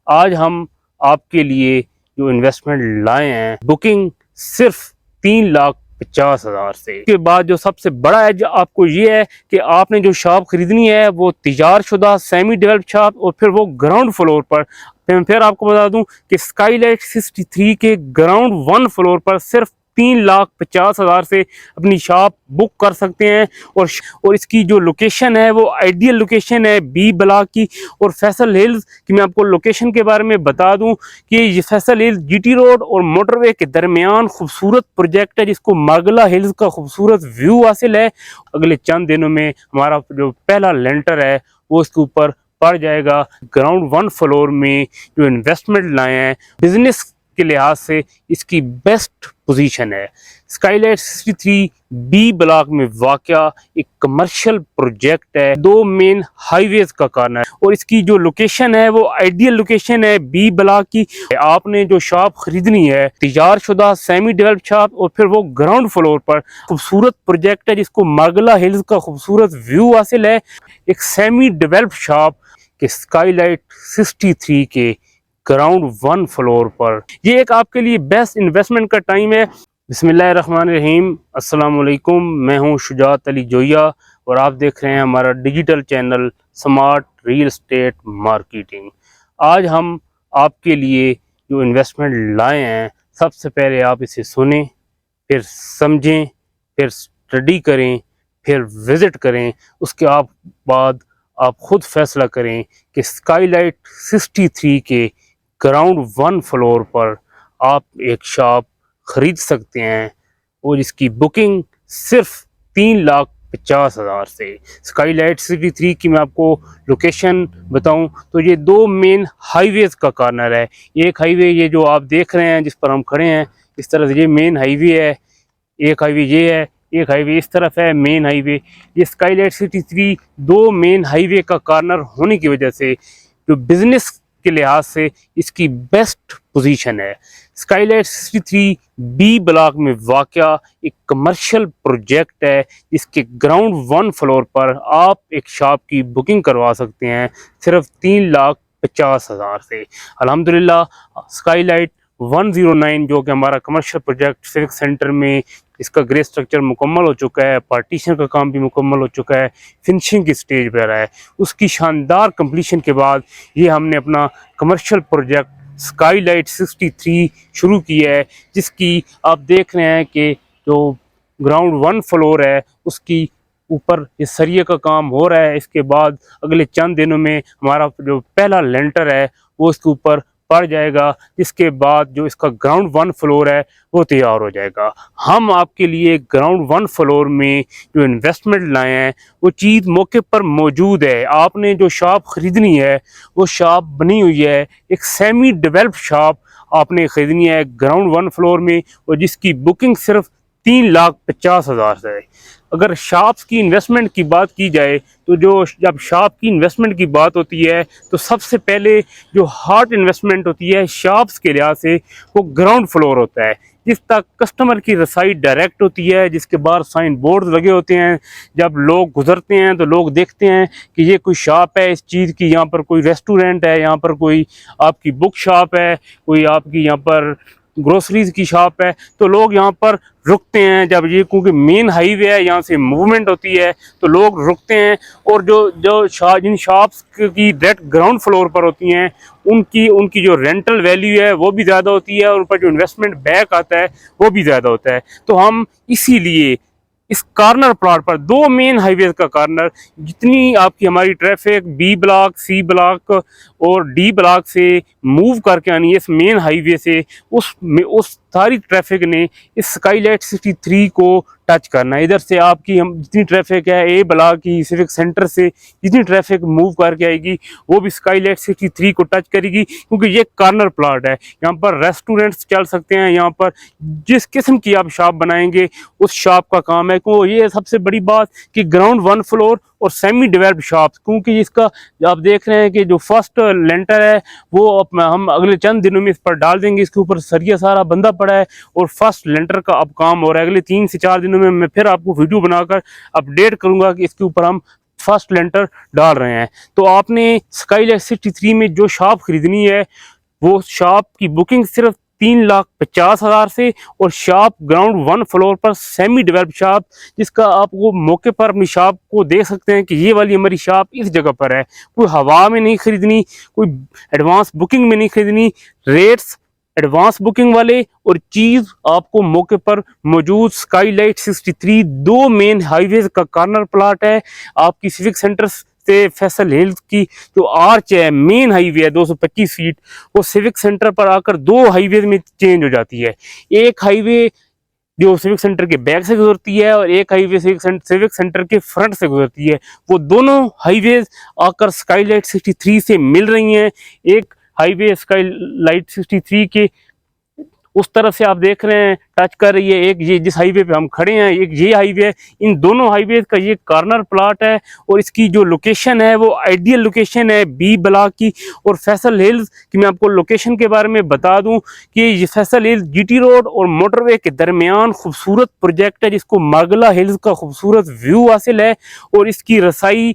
आज हम आपके लिए जो इन्वेस्टमेंट लाए हैं, बुकिंग सिर्फ 3,50,000 से। इसके बाद जो सबसे बड़ा एज आपको ये है कि आपने जो शॉप खरीदनी है वो तैयार शुदा सेमी डेवलप्ड शॉप, और फिर वो ग्राउंड फ्लोर पर। फिर आपको बता दूं कि स्काईलाइट 63 के ग्राउंड 1 फ्लोर पर सिर्फ 3,50,000 से अपनी शॉप बुक कर सकते हैं। और इसकी जो लोकेशन है वो आइडियल लोकेशन है बी ब्लॉक की। और फैसल हिल्स की मैं आपको लोकेशन के बारे में बता दूं कि ये फैसल हिल्स जीटी रोड और मोटरवे के दरमियान खूबसूरत प्रोजेक्ट है, जिसको मागला हिल्स का खूबसूरत व्यू हासिल है। अगले चंद दिनों में हमारा जो पहला लेंटर है वो इसके ऊपर पड़ जाएगा। ग्राउंड 1 फ्लोर में जो इन्वेस्टमेंट लाए हैं, बिजनेस के लिहाज से इसकी बेस्ट पोजीशन है। स्काईलाइट 63 बी ब्लॉक में वाक़या एक कमर्शियल प्रोजेक्ट है, 2 मेन हाईवेज का कॉर्नर, और इसकी जो लोकेशन है वो आइडियल लोकेशन है बी ब्लॉक की। आपने जो शॉप खरीदनी है तैयार शुदा सेमी डेवलप्ड शॉप, और फिर वो ग्राउंड फ्लोर पर खूबसूरत प्रोजेक्ट है, जिसको मागला हिल्स का खूबसूरत व्यू हासिल है। एक सेमी डेवलप्ड शॉप के स्काईलाइट 63 के ग्राउंड 1 फ्लोर पर। ये एक आपके लिए बेस्ट इन्वेस्टमेंट का टाइम है। बिस्मिल्लाहिर्रहमानिर्रहीम, अस्सलाम वालेकुम। मैं हूं शुजात अली जोया और आप देख रहे हैं हमारा digital channel smart real estate marketing. आज हम आपके लिए जो इन्वेस्टमेंट लाए हैं, सबसे पहले आप इसे सुनें, फिर समझें, फिर स्टडी करें, फिर विज़िट करें। उसके बाद आप खुद फैसला करें कि स्काईलाइट 63 के ग्राउंड 1 फ्लोर पर आप एक शॉप खरीद सकते हैं, और इसकी बुकिंग सिर्फ 3,50,000 से। स्काईलाइट 63 की मैं आपको लोकेशन बताऊं तो ये 2 मेन हाईवेज का कॉर्नर है। एक हाईवे ये जो आप देख रहे हैं जिस पर हम खड़े हैं, इस तरह से ये मेन हाईवे है। एक हाईवे ये है, एक हाईवे इस तरफ है मेन हाईवे। ये स्काईलाइट 63 2 मेन हाईवे का कॉर्नर होने की वजह से जो बिजनेस के लिहाज से इसकी बेस्ट पोजीशन है। स्काईलाइट 63 बी ब्लॉक में वाक़या एक कमर्शियल प्रोजेक्ट है, जिसके ग्राउंड 1 फ्लोर पर आप एक शॉप की बुकिंग करवा सकते हैं सिर्फ 3,50,000 से। अल्हम्दुलिल्लाह स्काईलाइट 109 जो कि हमारा कमर्शियल प्रोजेक्ट सिविक सेंटर में, इसका ग्रे स्ट्रक्चर मुकम्मल हो चुका है, पार्टीशन का काम भी मुकम्मल हो चुका है, फिनिशिंग की स्टेज पर है। उसकी शानदार कंप्लीशन के बाद ये हमने अपना कमर्शियल प्रोजेक्ट स्काईलाइट 63 शुरू की है, जिसकी आप देख रहे हैं कि जो ग्राउंड 1 फ्लोर है उसकी ऊपर ये सरिये का काम हो रहा है। इसके बाद अगले चंद दिनों में हमारा जो पहला लेंटर है वो इसके ऊपर पड़ जाएगा, जिसके बाद जो इसका ग्राउंड 1 फ्लोर है वो तैयार हो जाएगा। हम आपके लिए ग्राउंड 1 फ्लोर में जो इन्वेस्टमेंट लाए हैं वो चीज़ मौके पर मौजूद है। आपने जो शॉप खरीदनी है वो शॉप बनी हुई है, एक सेमी डेवलप्ड शॉप आपने खरीदनी है ग्राउंड 1 फ्लोर में, और जिसकी बुकिंग सिर्फ 3,50,000 से है। अगर शॉप्स की इन्वेस्टमेंट की बात की जाए तो जब शॉप की इन्वेस्टमेंट की बात होती है तो सबसे पहले जो हार्ड इन्वेस्टमेंट होती है शॉप्स के लिहाज से वो ग्राउंड फ्लोर होता है, जिस तक कस्टमर की रसाई डायरेक्ट होती है, जिसके बाहर साइन बोर्ड लगे होते हैं। जब लोग गुजरते हैं तो लोग देखते हैं कि ये कोई शॉप है इस चीज़ की, यहाँ पर कोई रेस्टोरेंट है, यहाँ पर कोई आपकी बुक शॉप है, कोई आपकी यहाँ पर ग्रोसरीज की शॉप है, तो लोग यहाँ पर रुकते हैं। जब ये क्योंकि मेन हाईवे है, यहाँ से मूवमेंट होती है तो लोग रुकते हैं। और जिन शॉप्स की डायरेक्ट ग्राउंड फ्लोर पर होती हैं उनकी जो रेंटल वैल्यू है वो भी ज़्यादा होती है, और ऊपर जो इन्वेस्टमेंट बैक आता है वो भी ज़्यादा होता है। तो हम इसीलिए इस कॉर्नर प्लॉट पर 2 मेन हाईवे का कॉर्नर, जितनी आपकी हमारी traffic B block, C block और डी ब्लॉक से मूव करके आनी है इस मेन हाईवे से, उस सारी ट्रैफिक ने इस स्काईलाइट 63 को टच करना है। इधर से आपकी हम जितनी ट्रैफिक है ए ब्लॉक की सिविक सेंटर से जितनी ट्रैफिक मूव करके आएगी वो भी स्काईलाइट 63 को टच करेगी, क्योंकि ये कॉर्नर प्लॉट है। यहाँ पर रेस्टोरेंट्स चल सकते हैं, यहाँ पर जिस किस्म की आप शॉप बनाएंगे उस शॉप का काम है। क्यों ये सबसे बड़ी बात कि ग्राउंड 1 फ्लोर और सेमी डेवलप्ड शॉप, क्योंकि इसका आप देख रहे हैं कि जो फर्स्ट लेंटर है वो हम अगले चंद दिनों में इस पर डाल देंगे। इसके ऊपर सरिया सारा बंदा पड़ा है और फर्स्ट लेंटर का अब काम हो रहा है। अगले 3 से 4 दिनों में मैं फिर आपको वीडियो बनाकर अपडेट करूंगा कि इसके ऊपर हम फर्स्ट लेंटर डाल रहे हैं। तो आपने स्काईलाइट 63 में जो शॉप खरीदनी है वो शॉप की बुकिंग सिर्फ 3,50,000 से, और शॉप ग्राउंड 1 फ्लोर पर सेमी डेवलप शॉप, जिसका आप वो मौके पर अपनी शॉप को देख सकते हैं कि ये वाली हमारी शॉप इस जगह पर है। कोई हवा में नहीं खरीदनी, कोई एडवांस बुकिंग में नहीं खरीदनी, रेट्स एडवांस बुकिंग वाले और चीज़ आपको मौके पर मौजूद। स्काईलाइट 63 दो मेन हाईवेज का कॉर्नर प्लाट है। आपकी सिविक सेंटर से फैसल हिल्स की जो आर्च है, मेन हाईवे है 225 फीट, वो सिविक सेंटर पर आकर दो हाईवे में चेंज हो जाती है। एक हाईवे जो सिविक सेंटर के बैक से गुजरती है और एक हाईवे सिविक सेंटर के फ्रंट से गुजरती है। वो दोनों हाईवेज आकर स्काईलाइट 63 से मिल रही हैं। एक हाईवे स्काईलाइट 63 के उस तरफ से आप देख रहे हैं टच कर रही है, एक ये जिस हाईवे पे हम खड़े हैं एक ये हाईवे है। इन दोनों हाईवे का ये कॉर्नर प्लाट है और इसकी जो लोकेशन है वो आइडियल लोकेशन है बी ब्लॉक की। और फैसल हिल्स की मैं आपको लोकेशन के बारे में बता दूं कि ये फैसल हिल्स जीटी रोड और मोटरवे के दरमियान खूबसूरत प्रोजेक्ट है, जिसको मार्गला हिल्स का खूबसूरत व्यू हासिल है। और इसकी रसाई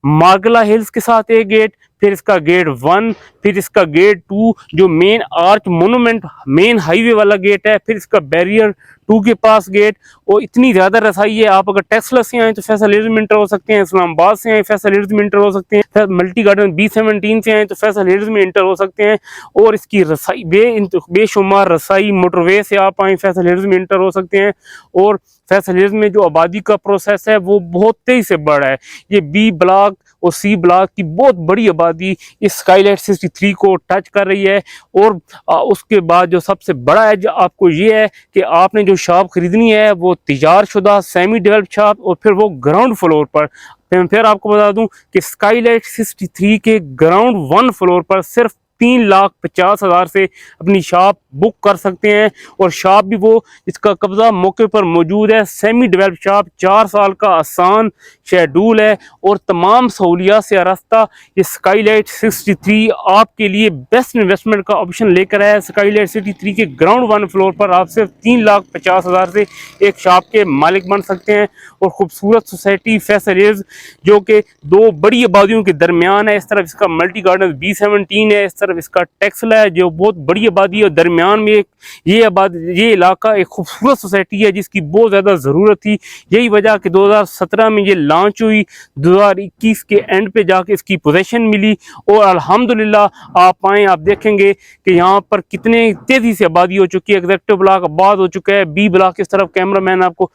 मार्गला हिल्स के साथ एक गेट, फिर इसका गेट 1, फिर इसका गेट 2 जो main arch monument main highway वाला गेट है, फिर इसका बैरियर 2 के पास गेट। और इतनी ज़्यादा रसाई है, आप अगर टेक्सला से आए तो फैसल हिल्स में इंटर हो सकते हैं, इस्लामाबाद से आए फैसल हिल्स में इंटर हो सकते हैं, मल्टी गार्डन B17 से आए तो फैसल हिल्स में इंटर हो सकते हैं। और इसकी रसाई बेशुमार रसाई मोटरवे से आप आए फैसल हिल्स में इंटर हो सकते हैं। और फैसल हिल्स में जो आबादी का प्रोसेस है वो बहुत तेजी से बढ़ रहा है। ये बी ब्लॉक और सी ब्लॉक की बहुत बड़ी आबादी इस स्काईलाइट 63 को टच कर रही है। और उसके बाद जो सबसे बड़ा है जो आपको ये है कि आपने जो शॉप खरीदनी है वो तैयार शुदा सेमी डेवलप शॉप, और फिर वो ग्राउंड फ्लोर पर। फिर आपको बता दूं कि स्काईलाइट 63 के ग्राउंड 1 फ्लोर पर सिर्फ 3,50,000 से अपनी शॉप बुक कर सकते हैं। और शॉप भी वो जिसका कब्जा मौके पर मौजूद है, सेमी डेवलप शॉप, 4 साल का आसान शेड्यूल है और तमाम सहूलियात से रास्ता। ये स्काईलाइट 63 आपके लिए बेस्ट इन्वेस्टमेंट का ऑप्शन लेकर आया है। स्काईलाइट 63 के ग्राउंड 1 फ्लोर पर आप सिर्फ 3,50,000 से एक शॉप के मालिक बन सकते हैं। और खूबसूरत सोसाइटी फैसल हिल्स जो कि दो बड़ी आबादियों के दरमियान है, इस तरफ इसका मल्टी गार्डन B17 है, इस तरफ इसका टेक्सला है जो बहुत बड़ी आबादी है। दरमियान में ये इलाका एक खूबसूरत सोसाइटी है जिसकी बहुत ज़्यादा ज़रूरत थी। यही वजह कि 2017 में ये लॉन्च हुई, 2021 के एंड पे जाके इसकी पोजीशन मिली। और अल्हम्दुलिल्लाह आप आएँ, आप देखेंगे कि यहाँ पर कितने तेज़ी से आबादी हो चुकी है। एग्जेक्टिव ब्लॉक आबाद हो चुका है। बी ब्लॉक इस तरफ कैमरा मैन आपको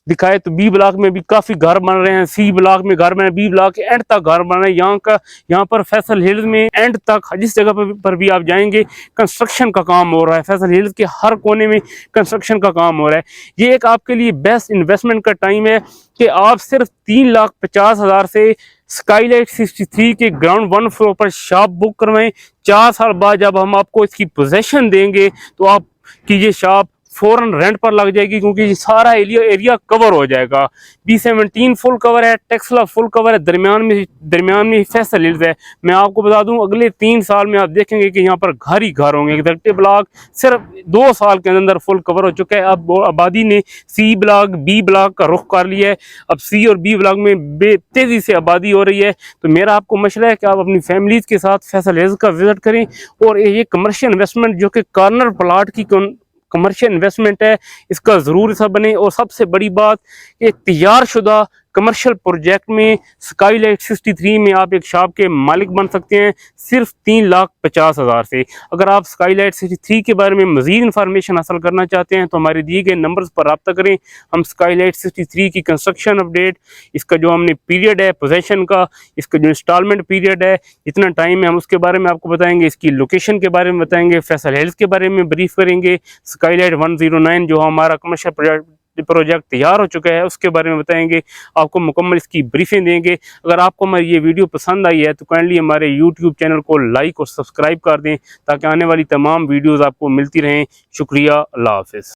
दिखाए तो बी ब्लॉक में भी काफ़ी घर बन रहे हैं, सी ब्लॉक में घर बन रहे हैं, बी ब्लॉक के एंड तक घर बन रहे हैं। यहाँ पर फैसल हिल्स में एंड तक जिस जगह पर भी आप जाएंगे कंस्ट्रक्शन का काम हो रहा है। फैसल हिल्स के हर कोने में कंस्ट्रक्शन का काम हो रहा है। ये एक आपके लिए बेस्ट इन्वेस्टमेंट का टाइम है कि आप सिर्फ 3,50,000 से स्काईलाइट 63 के ग्राउंड 1 फ्लोर पर शॉप बुक करवाएं। 4 साल बाद जब हम आपको इसकी पोजीशन देंगे तो आपकी ये शॉप फौरन रेंट पर लग जाएगी, क्योंकि सारा एरिया कवर हो जाएगा। B17 फुल कवर है, टेक्सला फुल कवर है, दरमियान में फैसल हिल्स है। मैं आपको बता दूं अगले 3 साल में आप देखेंगे कि यहाँ पर घर ही घर होंगे। एग्जेक्टिव ब्लॉक सिर्फ 2 साल के अंदर फुल कवर हो चुका है। अब आबादी ने सी ब्लॉक बी ब्लॉक का रुख कर लिया है। अब सी और बी ब्लॉक में तेजी से आबादी हो रही है। तो मेरा आपको मशवरा है कि आप अपनी फैमिलीज के साथ फैसल हिल्स का विजिट करें। और ये कमर्शियल इन्वेस्टमेंट जो कि कॉर्नर प्लाट की कमर्शियल इन्वेस्टमेंट है, इसका ज़रूर हिस्सा बने। और सबसे बड़ी बात कि तैयार शुदा कमर्शियल प्रोजेक्ट में स्काईलाइट 63 में आप एक शॉप के मालिक बन सकते हैं सिर्फ 3,50,000 से। अगर आप स्काईलाइट 63 के बारे में मज़ीद इंफॉर्मेशन हासिल करना चाहते हैं तो हमारे दिए गए नंबर्स पर रब्ता करें। हम स्काईलाइट 63 की कंस्ट्रक्शन अपडेट, इसका जो हमने पीरियड है पोजेसन का, इसका जो इंस्टॉलमेंट पीरियड है, इतना टाइम है, हम उसके बारे में आपको बताएंगे। इसकी लोकेशन के बारे में बताएंगे, फैसल हिल्स के बारे में ब्रीफ करेंगे, स्काईलाइट 109 जो हमारा कमर्शियल प्रोजेक्ट तैयार हो चुका है उसके बारे में बताएंगे, आपको मुकम्मल इसकी ब्रीफिंग देंगे। अगर आपको हमारी ये वीडियो पसंद आई है तो काइंडली हमारे YouTube चैनल को लाइक और सब्सक्राइब कर दें ताकि आने वाली तमाम वीडियोस आपको मिलती रहें। शुक्रिया, अल्लाह हाफिज़।